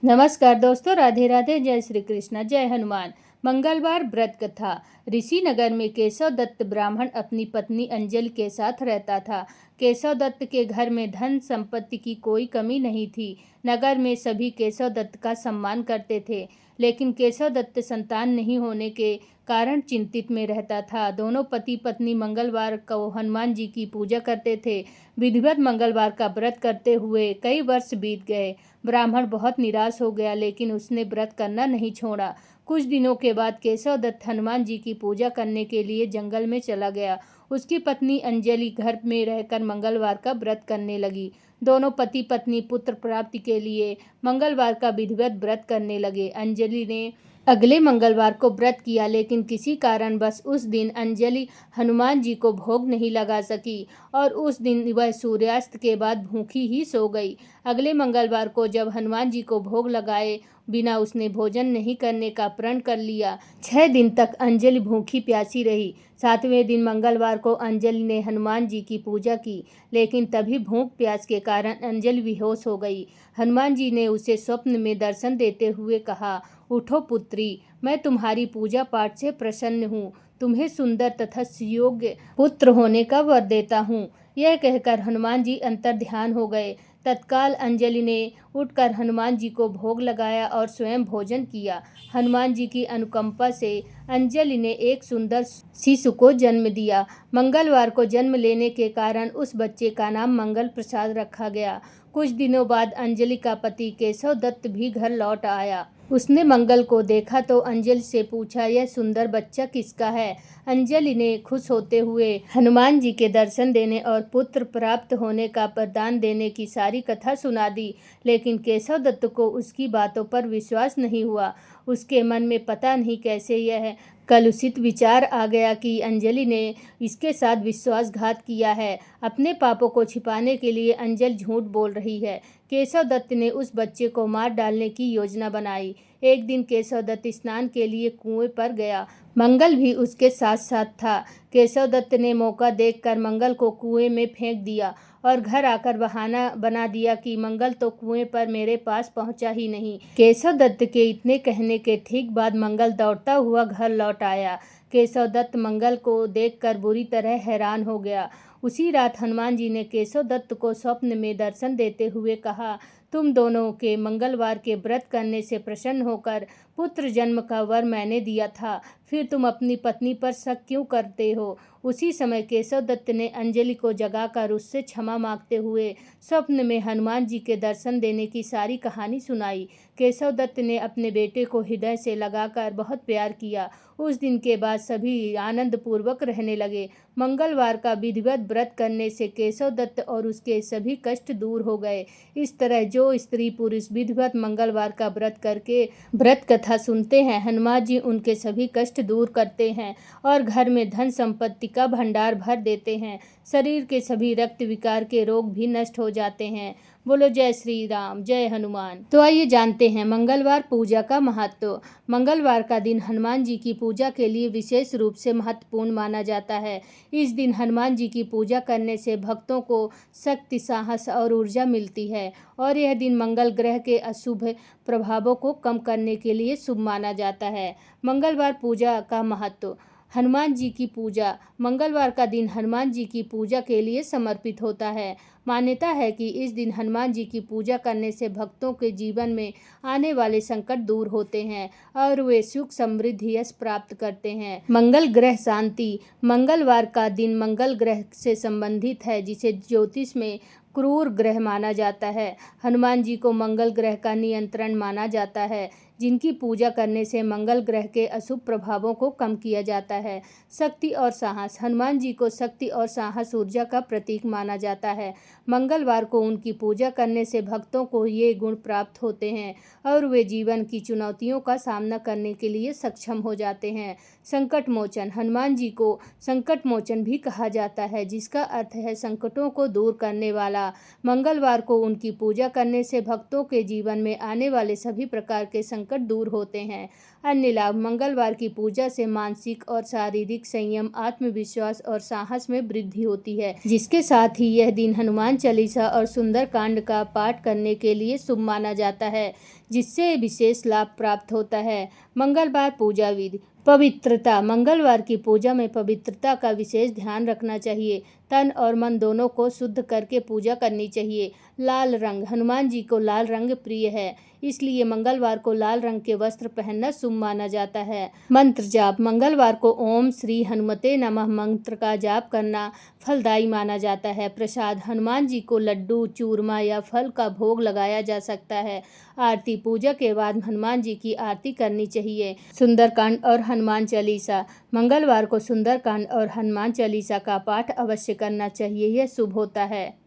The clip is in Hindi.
नमस्कार दोस्तों, राधे राधे, जय श्री कृष्ण, जय हनुमान। मंगलवार व्रत कथा। ऋषि नगर में केशव दत्त ब्राह्मण अपनी पत्नी अंजलि के साथ रहता था। केशव दत्त के घर में धन संपत्ति की कोई कमी नहीं थी। नगर में सभी केशव दत्त का सम्मान करते थे, लेकिन केशव दत्त संतान नहीं होने के कारण चिंतित में रहता था। दोनों पति पत्नी मंगलवार को हनुमान जी की पूजा करते थे। विधिवत मंगलवार का व्रत करते हुए कई वर्ष बीत गए। ब्राह्मण बहुत निराश हो गया, लेकिन उसने व्रत करना नहीं छोड़ा। कुछ दिनों के बाद केशव दत्त हनुमान जी की पूजा करने के लिए जंगल में चला गया। उसकी पत्नी अंजलि घर में रहकर मंगलवार का व्रत करने लगी। दोनों पति पत्नी पुत्र प्राप्ति के लिए मंगलवार का विधिवत व्रत करने लगे। अंजलि ने अगले मंगलवार को व्रत किया, लेकिन किसी कारणवश उस दिन अंजलि हनुमान जी को भोग नहीं लगा सकी और उस दिन वह सूर्यास्त के बाद भूखी ही सो गई। अगले मंगलवार को जब हनुमान जी को भोग लगाए बिना उसने भोजन नहीं करने का प्रण कर लिया। 6 दिन तक अंजलि भूखी प्यासी रही। 7वें दिन मंगलवार को अंजलि ने हनुमान जी की पूजा की, लेकिन तभी भूख प्यास के कारण अंजलि बेहोश हो गई। हनुमान जी ने उसे स्वप्न में दर्शन देते हुए कहा, उठो पुत्री, मैं तुम्हारी पूजा पाठ से प्रसन्न हूँ। तुम्हें सुंदर तथा सुयोग्य पुत्र होने का वर देता हूँ। यह कहकर हनुमान जी अंतर ध्यान हो गए। तत्काल अंजलि ने उठकर हनुमान जी को भोग लगाया और स्वयं भोजन किया। हनुमान जी की अनुकंपा से अंजलि ने एक सुंदर शिशु को जन्म दिया। मंगलवार को जन्म लेने के कारण उस बच्चे का नाम मंगल प्रसाद रखा गया। कुछ दिनों बाद अंजलि का पति केशव दत्त भी घर लौट आया। उसने मंगल को देखा तो अंजलि से पूछा, यह सुंदर बच्चा किसका है? अंजलि ने खुश होते हुए हनुमान जी के दर्शन देने और पुत्र प्राप्त होने का वरदान देने की सारी कथा सुना दी, लेकिन केशव दत्त को उसकी बातों पर विश्वास नहीं हुआ। उसके मन में पता नहीं कैसे यह कलुषित विचार आ गया कि अंजलि ने इसके साथ विश्वासघात किया है। अपने पापों को छिपाने के लिए अंजलि झूठ बोल रही है। केशव दत्त ने उस बच्चे को मार डालने की योजना बनाई। एक दिन केशव दत्त स्नान के लिए कुएं पर गया। मंगल भी उसके साथ साथ था। केशव दत्त ने मौका देखकर मंगल को कुएं में फेंक दिया और घर आकर बहाना बना दिया कि मंगल तो कुएं पर मेरे पास पहुंचा ही नहीं। केशव दत्त के इतने कहने के ठीक बाद मंगल दौड़ता हुआ घर लौट आया। केशव दत्त मंगल को देखकर बुरी तरह हैरान हो गया। उसी रात हनुमान जी ने केशव दत्त को स्वप्न में दर्शन देते हुए कहा, तुम दोनों के मंगलवार के व्रत करने से प्रसन्न होकर पुत्र जन्म का वर मैंने दिया था, फिर तुम अपनी पत्नी पर शक क्यों करते हो? उसी समय केशव दत्त ने अंजलि को जगाकर उससे क्षमा मांगते हुए स्वप्न में हनुमान जी के दर्शन देने की सारी कहानी सुनाई। केशव दत्त ने अपने बेटे को हृदय से लगाकर बहुत प्यार किया। उस दिन के बाद सभी आनंद पूर्वक रहने लगे। मंगलवार का विधिवत व्रत करने से केशव दत्त और उसके सभी कष्ट दूर हो गए। इस तरह जो स्त्री पुरुष विधिवत मंगलवार का व्रत करके व्रत कथा सुनते हैं, हनुमान जी उनके सभी कष्ट दूर करते हैं और घर में धन संपत्ति का भंडार भर देते हैं। शरीर के सभी रक्त विकार के रोग भी नष्ट हो जाते हैं। बोलो जय श्री राम, जय हनुमान। तो आइए जानते हैं मंगलवार पूजा का महत्व। मंगलवार का दिन हनुमान जी की पूजा के लिए विशेष रूप से महत्वपूर्ण माना जाता है। इस दिन हनुमान जी की पूजा करने से भक्तों को शक्ति, साहस और ऊर्जा मिलती है और यह दिन मंगल ग्रह के अशुभ प्रभावों को कम करने के लिए शुभ माना जाता है। मंगलवार पूजा का महत्व। हनुमान जी की पूजा। मंगलवार का दिन हनुमान जी की पूजा के लिए समर्पित होता है। मान्यता है कि इस दिन हनुमान जी की पूजा करने से भक्तों के जीवन में आने वाले संकट दूर होते हैं और वे सुख, समृद्धि, यश प्राप्त करते हैं। मंगल ग्रह शांति। मंगलवार का दिन मंगल ग्रह से संबंधित है, जिसे ज्योतिष में क्रूर ग्रह माना जाता है। हनुमान जी को मंगल ग्रह का नियंत्रण माना जाता है, जिनकी पूजा करने से मंगल ग्रह के अशुभ प्रभावों को कम किया जाता है। शक्ति और साहस। हनुमान जी को शक्ति और साहस, ऊर्जा का प्रतीक माना जाता है। मंगलवार को उनकी पूजा करने से भक्तों को ये गुण प्राप्त होते हैं और वे जीवन की चुनौतियों का सामना करने के लिए सक्षम हो जाते हैं। संकट मोचन। हनुमान जी को संकट मोचन भी कहा जाता है, जिसका अर्थ है संकटों को दूर करने वाला। मंगलवार को उनकी पूजा करने से भक्तों के जीवन में आने वाले सभी प्रकार के संकट दूर होते हैं। अन्य लाभ। मंगलवार की पूजा से मानसिक और शारीरिक संयम, आत्मविश्वास और साहस में वृद्धि होती है, जिसके साथ ही यह दिन हनुमान चालीसा और सुंदर कांड का पाठ करने के लिए शुभ माना जाता है, जिससे विशेष लाभ प्राप्त होता है। मंगलवार पूजा विधि। पवित्रता। मंगलवार की पूजा में पवित्रता का विशेष ध्यान रखना चाहिए। तन और मन दोनों को शुद्ध करके पूजा करनी चाहिए। लाल रंग। हनुमान जी को लाल रंग प्रिय है, इसलिए मंगलवार को लाल रंग के वस्त्र पहनना शुभ माना जाता है। मंत्र जाप। मंगलवार को ओम श्री हनुमते नमः मंत्र का जाप करना फलदायी माना जाता है। प्रसाद। हनुमान जी को लड्डू, चूरमा या फल का भोग लगाया जा सकता है। आरती। पूजा के बाद हनुमान जी की आरती करनी चाहिए। सुंदरकांड और हनुमान चालीसा। मंगलवार को सुंदरकांड और हनुमान चालीसा का पाठ अवश्य करना चाहिए, यह शुभ होता है।